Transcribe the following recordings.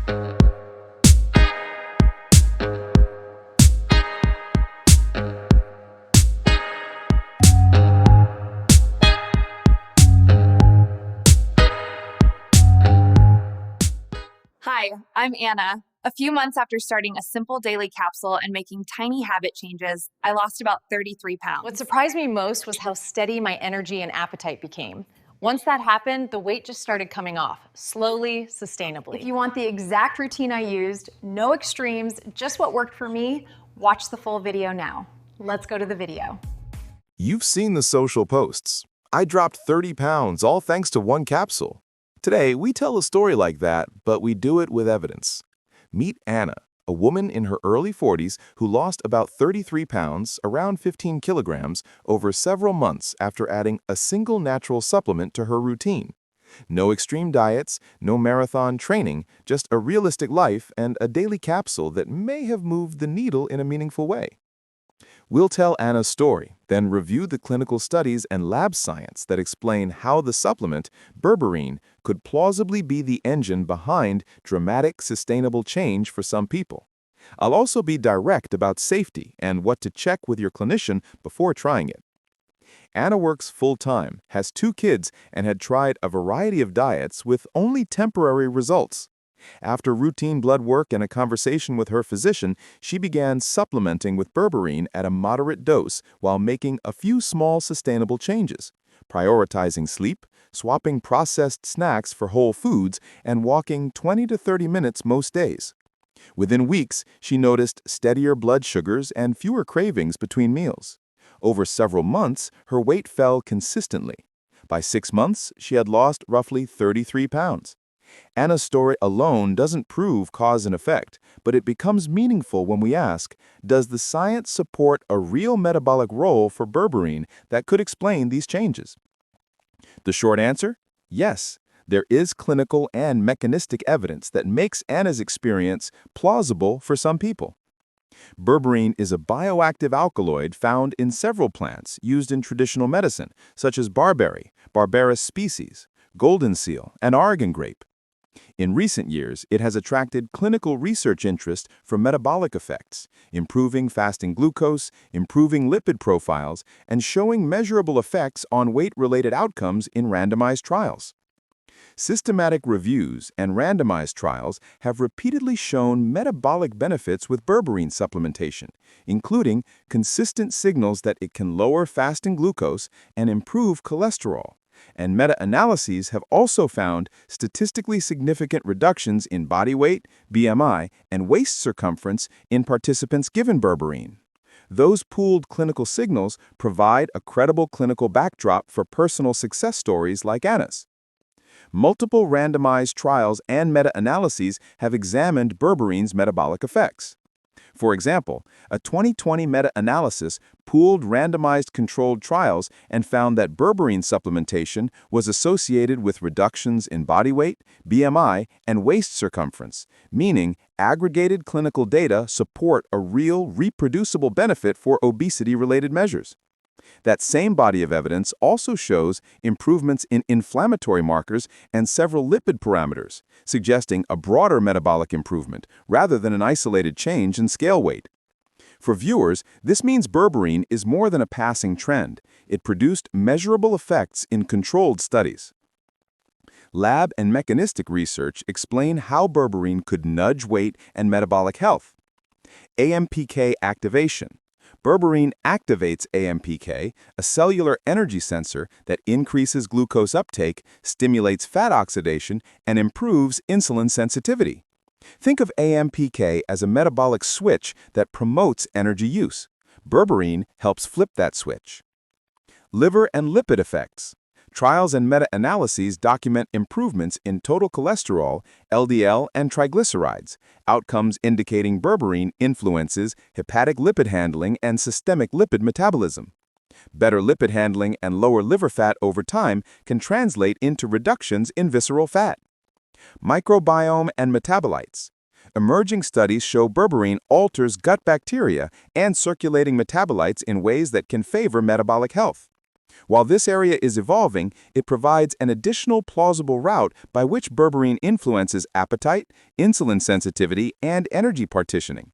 Hi, I'm Anna. A few months after starting a simple daily capsule and making tiny habit changes, I lost about 33 pounds. What surprised me most was how steady my energy and appetite became. Once that happened, the weight just started coming off, slowly, sustainably. If you want the exact routine I used, no extremes, just what worked for me, watch the full video now. Let's go to the video. You've seen the social posts. I dropped 30 pounds, all thanks to one capsule. Today, we tell a story like that, but we do it with evidence. Meet Anna, a woman in her early 40s who lost about 33 pounds, around 15 kilograms, over several months after adding a single natural supplement to her routine. No extreme diets, no marathon training, just a realistic life and a daily capsule that may have moved the needle in a meaningful way. We'll tell Anna's story, then review the clinical studies and lab science that explain how the supplement, Berberine, could plausibly be the engine behind dramatic, sustainable change for some people. I'll also be direct about safety and what to check with your clinician before trying it. Anna works full-time, has 2 kids, and had tried a variety of diets with only temporary results. After routine blood work and a conversation with her physician, she began supplementing with Berberine at a moderate dose while making a few small sustainable changes, prioritizing sleep, swapping processed snacks for whole foods, and walking 20 to 30 minutes most days. Within weeks, she noticed steadier blood sugars and fewer cravings between meals. Over several months, her weight fell consistently. By 6 months, she had lost roughly 33 pounds. Anna's story alone doesn't prove cause and effect, but it becomes meaningful when we ask, does the science support a real metabolic role for Berberine that could explain these changes? The short answer? Yes. There is clinical and mechanistic evidence that makes Anna's experience plausible for some people. Berberine is a bioactive alkaloid found in several plants used in traditional medicine, such as barberry, Barberus species, golden seal, and Oregon grape. In recent years, it has attracted clinical research interest for metabolic effects, improving fasting glucose, improving lipid profiles, and showing measurable effects on weight-related outcomes in randomized trials. Systematic reviews and randomized trials have repeatedly shown metabolic benefits with Berberine supplementation, including consistent signals that it can lower fasting glucose and improve cholesterol. And meta-analyses have also found statistically significant reductions in body weight, BMI, and waist circumference in participants given Berberine. Those pooled clinical signals provide a credible clinical backdrop for personal success stories like Anna's. Multiple randomized trials and meta-analyses have examined Berberine's metabolic effects. For example, a 2020 meta-analysis pooled randomized controlled trials and found that Berberine supplementation was associated with reductions in body weight, BMI, and waist circumference, meaning aggregated clinical data support a real, reproducible benefit for obesity-related measures. That same body of evidence also shows improvements in inflammatory markers and several lipid parameters, suggesting a broader metabolic improvement rather than an isolated change in scale weight. For viewers, this means Berberine is more than a passing trend. It produced measurable effects in controlled studies. Lab and mechanistic research explain how Berberine could nudge weight and metabolic health. AMPK activation. Berberine activates AMPK, a cellular energy sensor that increases glucose uptake, stimulates fat oxidation, and improves insulin sensitivity. Think of AMPK as a metabolic switch that promotes energy use. Berberine helps flip that switch. Liver and lipid effects. Trials and meta-analyses document improvements in total cholesterol, LDL, and triglycerides, outcomes indicating Berberine influences hepatic lipid handling and systemic lipid metabolism. Better lipid handling and lower liver fat over time can translate into reductions in visceral fat. Microbiome and metabolites. Emerging studies show Berberine alters gut bacteria and circulating metabolites in ways that can favor metabolic health. While this area is evolving, it provides an additional plausible route by which berberine influences appetite, insulin sensitivity, and energy partitioning.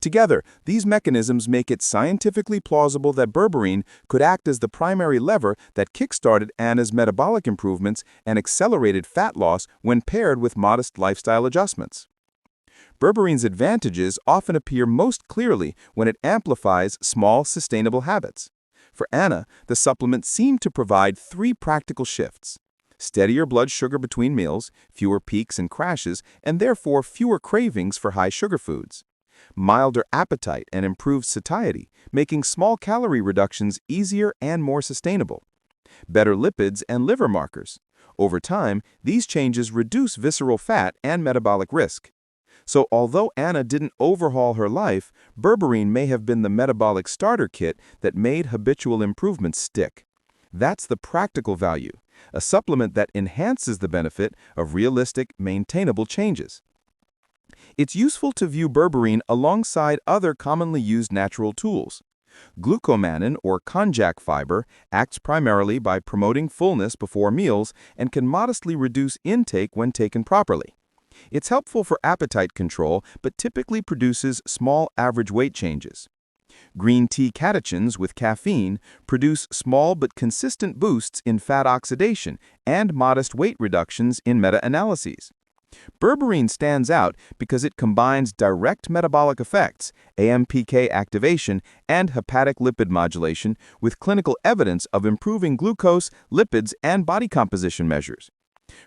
Together, these mechanisms make it scientifically plausible that berberine could act as the primary lever that kickstarted Anna's metabolic improvements and accelerated fat loss when paired with modest lifestyle adjustments. Berberine's advantages often appear most clearly when it amplifies small, sustainable habits. For Anna, the supplement seemed to provide three practical shifts: steadier blood sugar between meals, fewer peaks and crashes, and therefore fewer cravings for high-sugar foods; milder appetite and improved satiety, making small calorie reductions easier and more sustainable; better lipids and liver markers. Over time, these changes reduce visceral fat and metabolic risk. So although Anna didn't overhaul her life, berberine may have been the metabolic starter kit that made habitual improvements stick. That's the practical value, a supplement that enhances the benefit of realistic, maintainable changes. It's useful to view berberine alongside other commonly used natural tools. Glucomannan, or konjac fiber, acts primarily by promoting fullness before meals and can modestly reduce intake when taken properly. It's helpful for appetite control, but typically produces small average weight changes. Green tea catechins with caffeine produce small but consistent boosts in fat oxidation and modest weight reductions in meta-analyses. Berberine stands out because it combines direct metabolic effects, AMPK activation, and hepatic lipid modulation with clinical evidence of improving glucose, lipids, and body composition measures.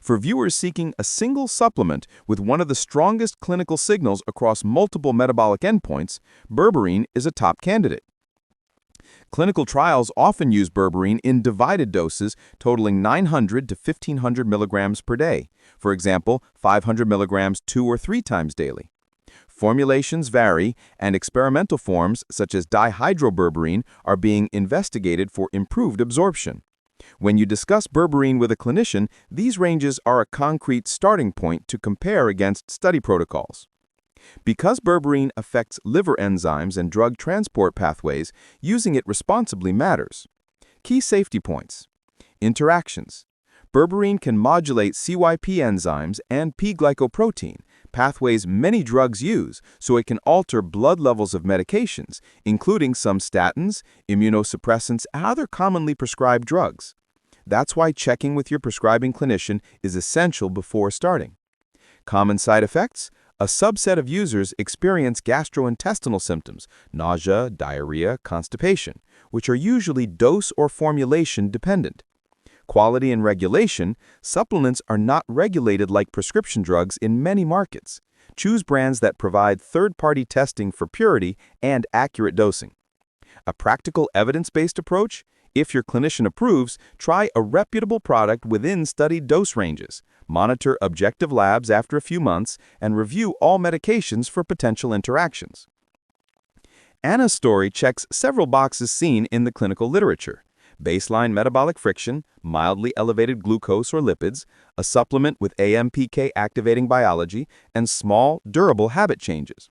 For viewers seeking a single supplement with one of the strongest clinical signals across multiple metabolic endpoints, berberine is a top candidate. Clinical trials often use berberine in divided doses totaling 900 to 1,500 milligrams per day, for example, 500 milligrams 2 or 3 times daily. Formulations vary, and experimental forms such as dihydroberberine are being investigated for improved absorption. When you discuss berberine with a clinician, these ranges are a concrete starting point to compare against study protocols. Because berberine affects liver enzymes and drug transport pathways, using it responsibly matters. Key safety points. Interactions. Berberine can modulate CYP enzymes and P-glycoprotein, pathways many drugs use, so it can alter blood levels of medications, including some statins, immunosuppressants, and other commonly prescribed drugs. That's why checking with your prescribing clinician is essential before starting. Common side effects. A subset of users experience gastrointestinal symptoms, nausea, diarrhea, constipation, which are usually dose or formulation dependent. Quality and regulation. Supplements are not regulated like prescription drugs in many markets. Choose brands that provide third-party testing for purity and accurate dosing. A practical evidence-based approach. If your clinician approves, try a reputable product within studied dose ranges. Monitor objective labs after a few months and review all medications for potential interactions. Anna's story checks several boxes seen in the clinical literature: baseline metabolic friction, mildly elevated glucose or lipids, a supplement with AMPK activating biology, and small, durable habit changes.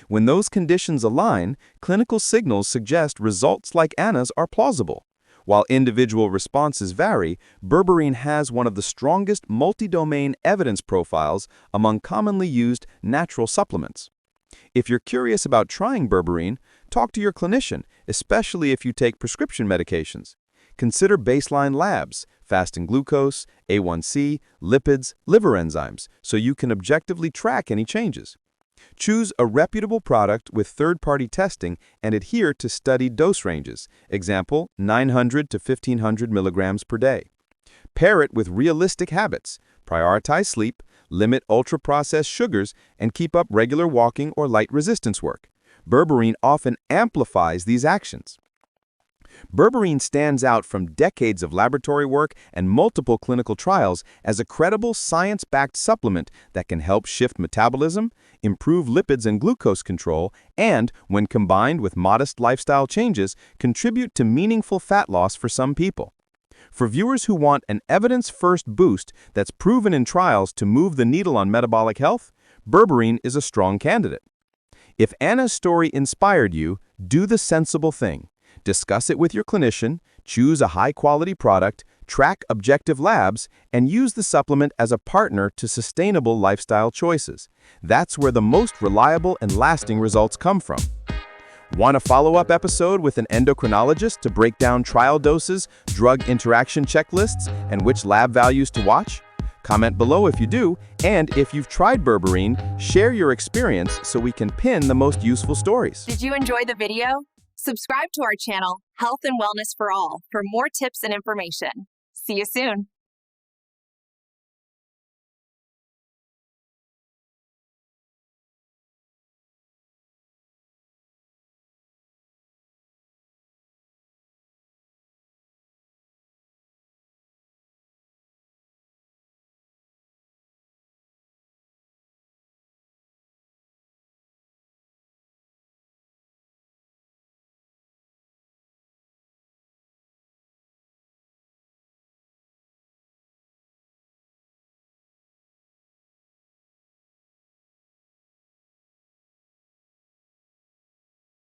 When those conditions align, clinical signals suggest results like Anna's are plausible. While individual responses vary, berberine has one of the strongest multi-domain evidence profiles among commonly used natural supplements. If you're curious about trying berberine, talk to your clinician, especially if you take prescription medications. Consider baseline labs, fasting glucose, A1C, lipids, liver enzymes, so you can objectively track any changes. Choose a reputable product with third-party testing and adhere to studied dose ranges, example, 900 to 1,500 milligrams per day. Pair it with realistic habits, prioritize sleep, limit ultra-processed sugars, and keep up regular walking or light resistance work. Berberine often amplifies these actions. Berberine stands out from decades of laboratory work and multiple clinical trials as a credible science-backed supplement that can help shift metabolism, improve lipids and glucose control, and, when combined with modest lifestyle changes, contribute to meaningful fat loss for some people. For viewers who want an evidence-first boost that's proven in trials to move the needle on metabolic health, berberine is a strong candidate. If Anna's story inspired you, do the sensible thing. Discuss it with your clinician, choose a high-quality product, track objective labs, and use the supplement as a partner to sustainable lifestyle choices. That's where the most reliable and lasting results come from. Want a follow-up episode with an endocrinologist to break down trial doses, drug interaction checklists, and which lab values to watch? Comment below if you do, and if you've tried Berberine, share your experience so we can pin the most useful stories. Did you enjoy the video? Subscribe to our channel, Health and Wellness for All, for more tips and information. See you soon.